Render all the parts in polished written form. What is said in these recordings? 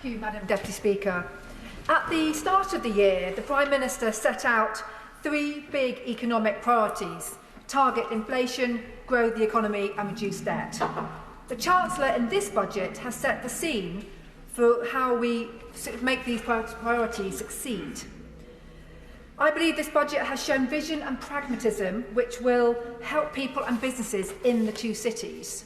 you, Madam Deputy Speaker. At the start of the year, the Prime Minister set out 3 big economic priorities: target inflation, grow the economy and reduce debt. The Chancellor in this budget has set the scene for how we make these priorities succeed. I believe this budget has shown vision and pragmatism which will help people and businesses in the 2 cities.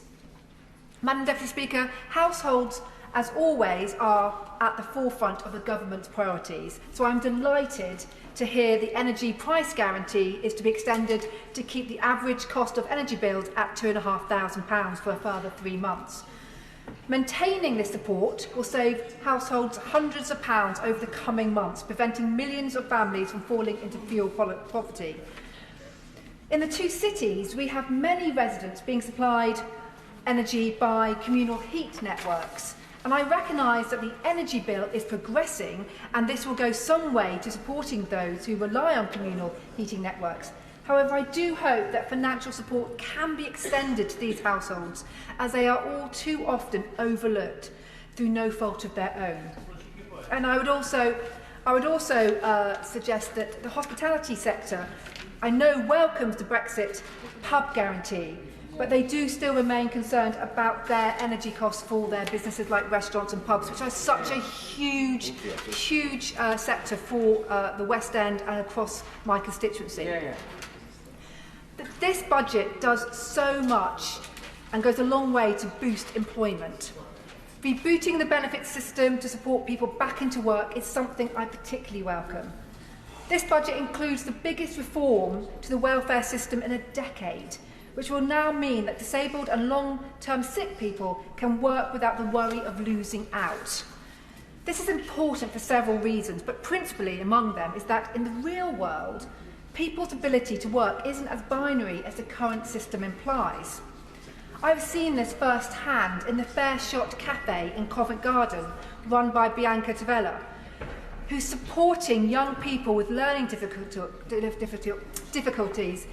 Madam Deputy Speaker, households, as always, are at the forefront of the government's priorities, so I'm delighted to hear the energy price guarantee is to be extended to keep the average cost of energy bills at £2,500 for a further 3 months. Maintaining this support will save households hundreds of pounds over the coming months, preventing millions of families from falling into fuel poverty. In the 2 cities, we have many residents being supplied energy by communal heat networks. And I recognise that the energy bill is progressing, and this will go some way to supporting those who rely on communal heating networks. However, I do hope that financial support can be extended to these households, as they are all too often overlooked through no fault of their own. And I would also suggest that the hospitality sector, I know, welcomes the Brexit pub guarantee, but they do still remain concerned about their energy costs for their businesses like restaurants and pubs, which are such a huge sector for the West End and across my constituency. This budget does so much and goes a long way to boost employment. Rebooting the benefits system to support people back into work is something I particularly welcome. This budget includes the biggest reform to the welfare system in a decade, which will now mean that disabled and long-term sick people can work without the worry of losing out. This is important for several reasons, but principally among them is that in the real world, people's ability to work isn't as binary as the current system implies. I've seen this firsthand in the Fair Shot Café in Covent Garden, run by Bianca Tavella, who's supporting young people with learning disabilities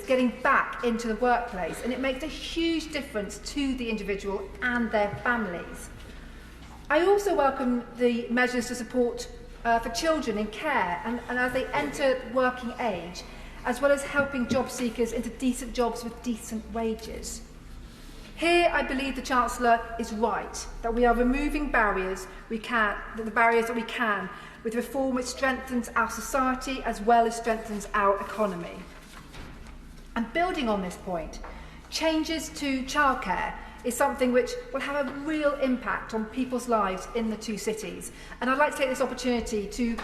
getting back into the workplace, and it makes a huge difference to the individual and their families. I also welcome the measures to support for children in care and as they enter working age, as well as helping job seekers into decent jobs with decent wages. Here, I believe the Chancellor is right, that we are removing the barriers that we can, with reform which strengthens our society as well as strengthens our economy. And building on this point, changes to childcare is something which will have a real impact on people's lives in the 2 cities. And I'd like to take this opportunity to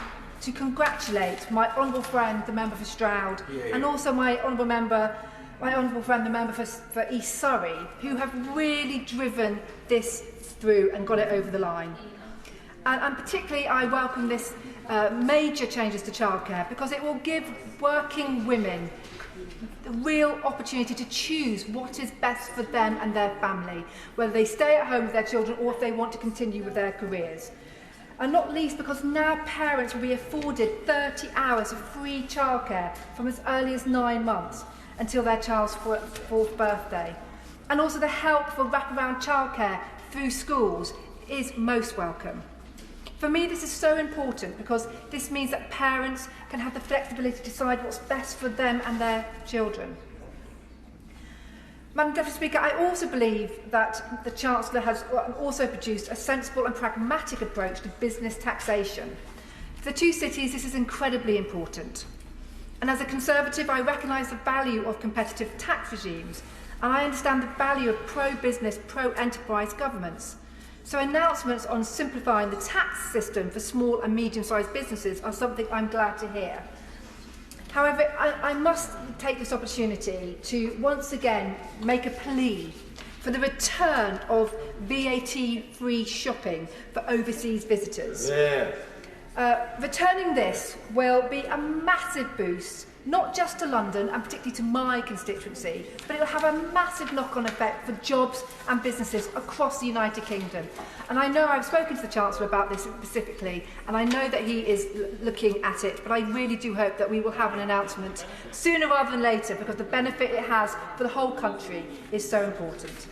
congratulate my honourable friend, the member for Stroud, and also my honourable friend, the member for East Surrey, who have really driven this through and got it over the line. And particularly, I welcome this major changes to childcare, because it will give working women the real opportunity to choose what is best for them and their family, whether they stay at home with their children or if they want to continue with their careers. And not least because now parents will be afforded 30 hours of free childcare from as early as 9 months until their child's 4th birthday. And also the help for wraparound childcare through schools is most welcome. For me, this is so important because this means that parents can have the flexibility to decide what's best for them and their children. Madam Deputy Speaker, I also believe that the Chancellor has also produced a sensible and pragmatic approach to business taxation. For the 2 cities, this is incredibly important. And as a Conservative, I recognise the value of competitive tax regimes, and I understand the value of pro-business, pro-enterprise governments. So announcements on simplifying the tax system for small and medium-sized businesses are something I'm glad to hear. However, I must take this opportunity to once again make a plea for the return of VAT-free shopping for overseas visitors. Returning this will be a massive boost, not just to London and particularly to my constituency, but it will have a massive knock-on effect for jobs and businesses across the United Kingdom. And I know I've spoken to the Chancellor about this specifically, and I know that he is looking at it, but I really do hope that we will have an announcement sooner rather than later, because the benefit it has for the whole country is so important.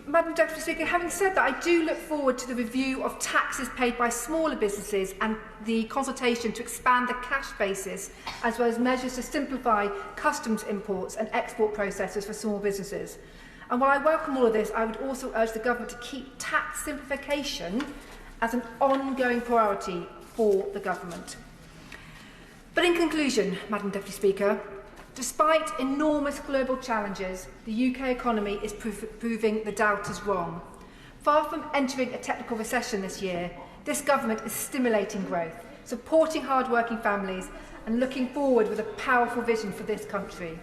Madam Deputy Speaker, having said that, I do look forward to the review of taxes paid by smaller businesses and the consultation to expand the cash basis, as well as measures to simplify customs imports and export processes for small businesses. And while I welcome all of this, I would also urge the Government to keep tax simplification as an ongoing priority for the Government. But in conclusion, Madam Deputy Speaker, despite enormous global challenges, the UK economy is proving the doubters wrong. Far from entering a technical recession this year, this Government is stimulating growth, supporting hard-working families and looking forward with a powerful vision for this country.